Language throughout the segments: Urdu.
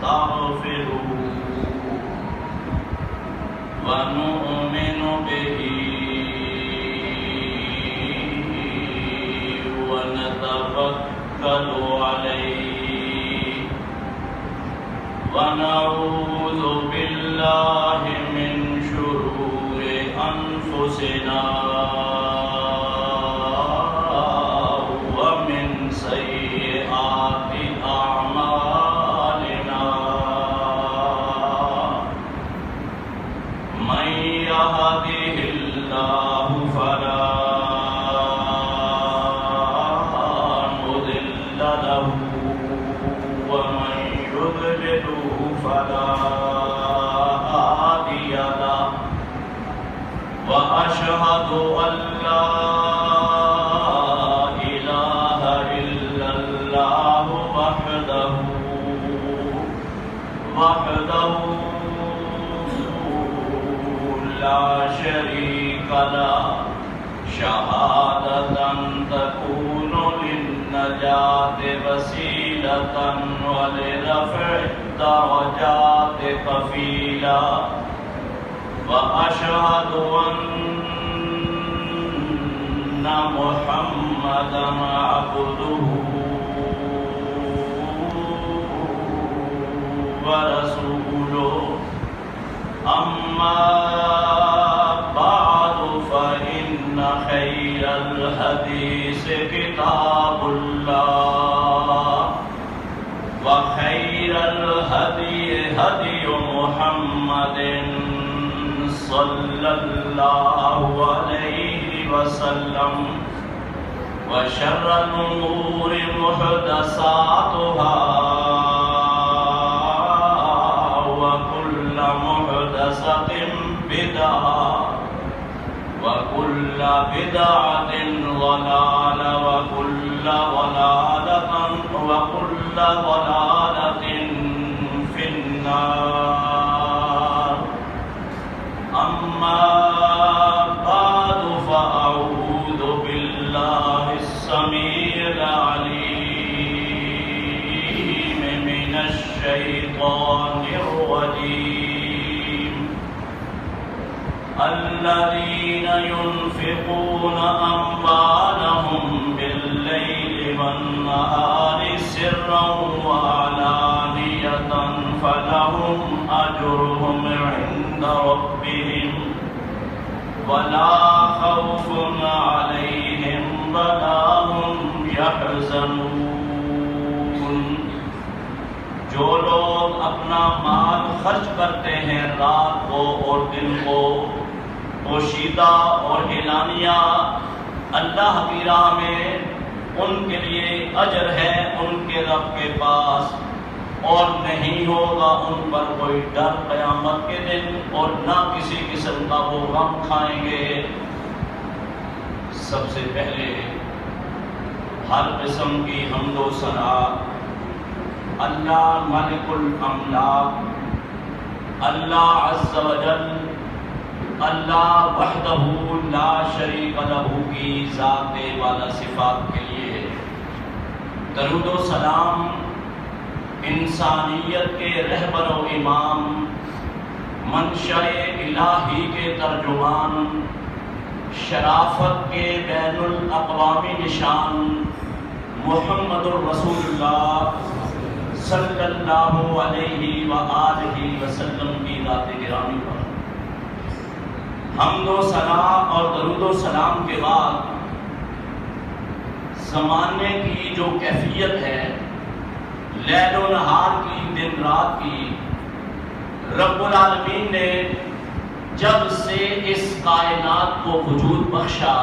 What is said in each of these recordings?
نستغفره ونؤمن به ونتوكل عليه ونعوذ بالله من شرور أنفسنا ومن سيئات أعمالنا من يهده الله فلا مضل له ومن يضلله فلا هادي له وأشهد أن لا إله إلا الله وحده لا شريك له شهادة تكون للنجاة وسيلة ولرفع الدرجات كفيلا وأشهد أن محمدا عبده ورسوله أما بعد فإن خير الحديث كتاب الله وخير الهدي هدي محمد صلى الله عليه وسلم وشر الأمور محدثاتها وكل محدثة بدعة وكل بدعة ضلالة وكل ضلالة في النار أما بعد فأعوذ بالله السميع العليم من الشيطان الرجيم الذين ينفقون أموالهم بالليل والنهار سرا وعلانية فلهم أجرهم عند ربهم ولا خوف عليهم ولا هم يحزنون. جو لوگ اپنا مال خرچ کرتے ہیں رات کو اور دن کو پوشیدہ اور اعلانیہ اللہ کی راہ میں، ان کے لیے اجر ہے ان کے رب کے پاس، اور نہیں ہوگا ان پر کوئی ڈر قیامت کے دن، اور نہ کسی قسم کا وہ غم کھائیں گے. سب سے پہلے ہر قسم کی حمد و ثنا اللہ مالک الاملاک، اللہ عز و جل، اللہ وحدہ لا شریک لہ کی ذات والا صفات کے لیے درود و سلام انسانیت کے رہبر و امام، منشأ الہی کے ترجمان، شرافت کے بین الاقوامی نشان محمد الرسول اللہ صلی اللہ علیہ وآلہ وسلم کی ذات گرامی پر حمد و ثنا اور درود و سلام کے بعد زمانے کی جو کیفیت ہے، لیل و نہار کی، دن رات کی، رب العالمین نے جب سے اس کائنات کو وجود بخشا،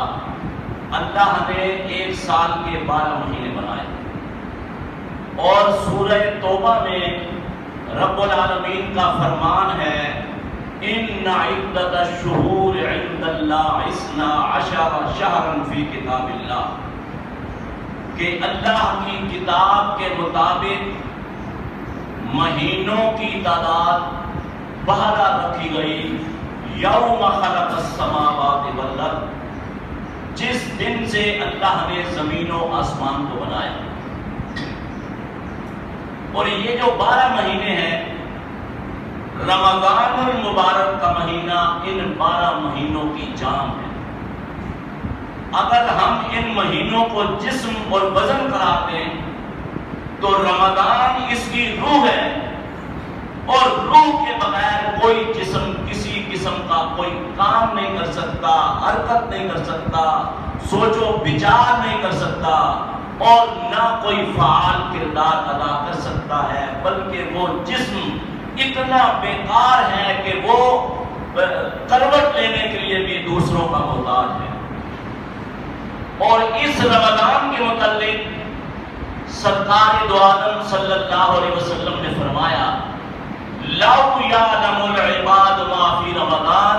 اللہ نے 1 سال کے 12 مہینے بنائے. اور سورہ توبہ میں رب العالمین کا فرمان ہے ان عدت الشہور عند اللہ 12 شہرا فی کتاب اللہ، کہ اللہ کی کتاب کے مطابق مہینوں کی تعداد 12 رکھی گئی. یوم خلق السماوات والارض، جس دن سے اللہ نے زمین و آسمان کو بنایا. اور یہ جو 12 مہینے ہیں، رمضان المبارک کا مہینہ ان 12 مہینوں کی جان ہے۔ اگر ہم ان مہینوں کو جسم اور وزن کرا دیں تو رمضان اس کی روح ہے، اور روح کے بغیر کوئی جسم کسی قسم کا کوئی کام نہیں کر سکتا، حرکت نہیں کر سکتا، سوچ و بچار نہیں کر سکتا، اور نہ کوئی فعال کردار ادا کر سکتا ہے، بلکہ وہ جسم اتنا بیکار ہے کہ وہ کروٹ لینے کے لیے بھی دوسروں کا محتاج ہے۔ اور اس رمضان کے متعلق سرکار دو عالم صلی اللہ علیہ وسلم نے فرمایا، لو یعلم العباد ما فی رمضان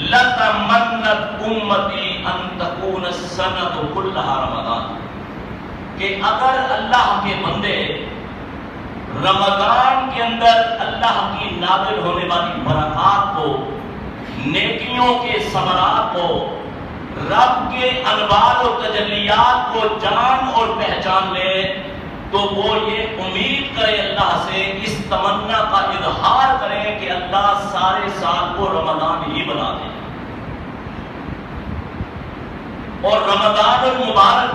لتمنت امتی ان تکون السنۃ کلھا رمضان، کہ اگر اللہ کے بندے رمضان کے اندر اللہ کی نازل ہونے والی برکات کو، نیکیوں کے ثمرات کو، رب کے انوار و تجلیات کو جان اور پہچان لے، تو وہ یہ امید کرے اللہ سے، اس تمنا کا اظہار کرے کہ اللہ سارے سال کو رمضان ہی بنا دے۔ اور رمضان المبارک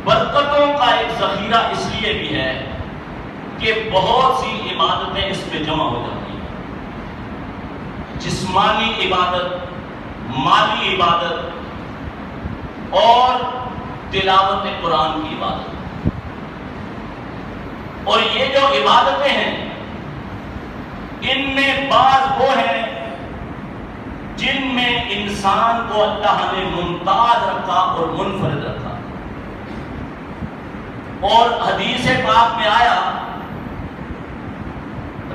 برکتوں کا ایک ذخیرہ اس لیے بھی ہے کہ بہت سی عبادتیں اس میں جمع ہو جاتی ہیں، جسمانی عبادت، مالی عبادت اور تلاوت قرآن کی عبادت۔ اور یہ جو عبادتیں ہیں ان میں بعض وہ ہیں جن میں انسان کو اللہ نے ممتاز رکھا اور منفرد رکھا، اور حدیث پاک میں آیا،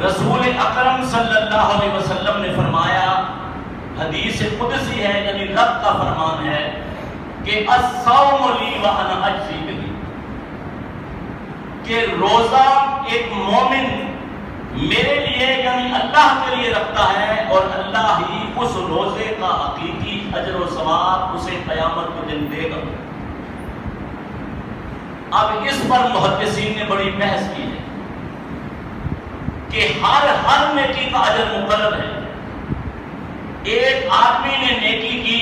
رسول اکرم صلی اللہ علیہ وسلم نے فرمایا، حدیث قدسی ہے، یعنی رب کا فرمان ہے کہ الصوم لی وانا اجزی بہ، کہ روزہ ایک مومن میرے لیے یعنی اللہ کے لیے رکھتا ہے، اور اللہ ہی اس روزے کا حقیقی اجر و ثواب اسے قیامت کے دن دے گا۔ اب اس پر محدثین نے بڑی بحث کی ہے کہ ہر نیکی کا اجر مقرر ہے۔ ایک آدمی نے نیکی کی،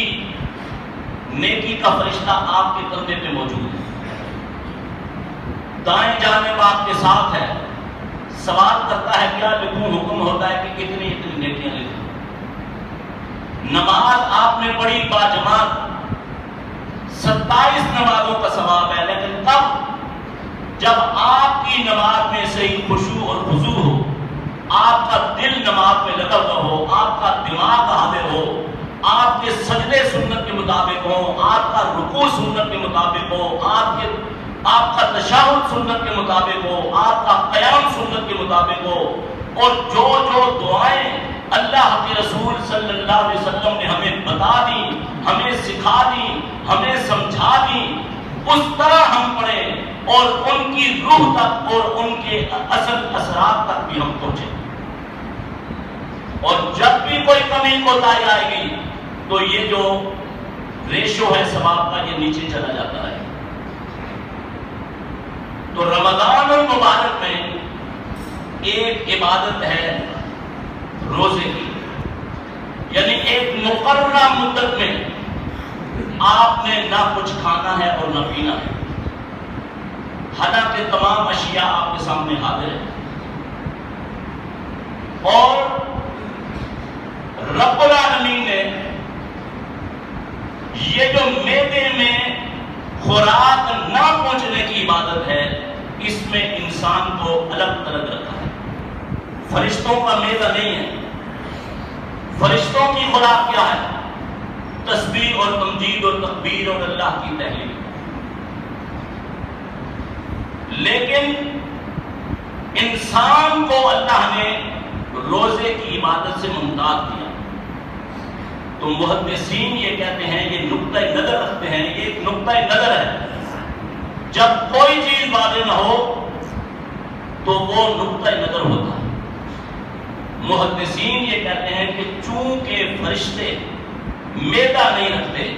نیکی کا فرشتہ آپ کے کندھے پہ موجود ہے، دائیں جانب آپ کے ساتھ ہے، سوال کرتا ہے کیا لکھوں، حکم ہوتا ہے کہ اتنی نیکیاں لکھوں۔ نماز آپ نے پڑھی باجماعت، 27 نمازوں کا ثواب ہے، لیکن تب جب آپ کی نماز میں صحیح خشوع اور خضوع ہو، آپ کا دل نماز میں لگا ہوا ہو، آپ کا دماغ حاضر ہو، آپ کے سجدے سنت کے مطابق ہو، آپ کا رکوع سنت کے مطابق ہو، آپ کا تشہد سنت کے مطابق ہو، آپ کا قیام سنت کے مطابق ہو، اور جو دعائیں اللہ کے رسول صلی اللہ علیہ وسلم نے ہمیں بتا دی، ہمیں سکھا دی، ہمیں سمجھا دی، اس طرح ہم پڑھیں اور ان کی روح تک اور ان کے اصل اثرات تک بھی ہم پہنچیں۔ اور جب بھی کوئی کمی کوتاہی آئے گی تو یہ جو ریشو ہے ثواب کا، یہ نیچے چلا جاتا ہے۔ تو رمضان المبارک میں ایک عبادت ہے روزے کی، یعنی ایک مقررہ مدت میں آپ نے نہ کچھ کھانا ہے اور نہ پینا ہے، حالانکہ تمام اشیاء آپ کے سامنے حاضر ہیں، اور رب العالمین نے یہ جو معدے میں خوراک نہ پہنچنے کی عبادت ہے، اس میں انسان کو الگ ترک رکھا ہے۔ فرشتوں کا معدہ نہیں ہے، فرشتوں کی خوراک کیا ہے؟ تسبیح اور تمجید اور تکبیر اور اللہ کی تحلیل۔ لیکن انسان کو اللہ نے روزے کی عبادت سے ممتاز کیا۔ تو محدثین یہ کہتے ہیں، یہ نقطہ نظر رکھتے ہیں، یہ ایک نقطہ نظر ہے، جب کوئی چیز واضح نہ ہو تو وہ نقطہ نظر ہوتا ہے۔ محدثین یہ کہتے ہیں کہ چونکہ فرشتے معدہ نہیں رکھتے،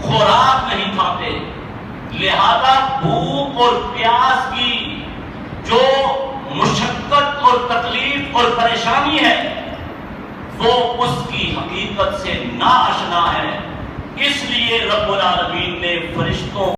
خوراک نہیں کھاتے، لہذا بھوک اور پیاس کی جو مشقت اور تکلیف اور پریشانی ہے وہ اس کی حقیقت سے ناآشنا ہے، اس لیے رب العالمین نے فرشتوں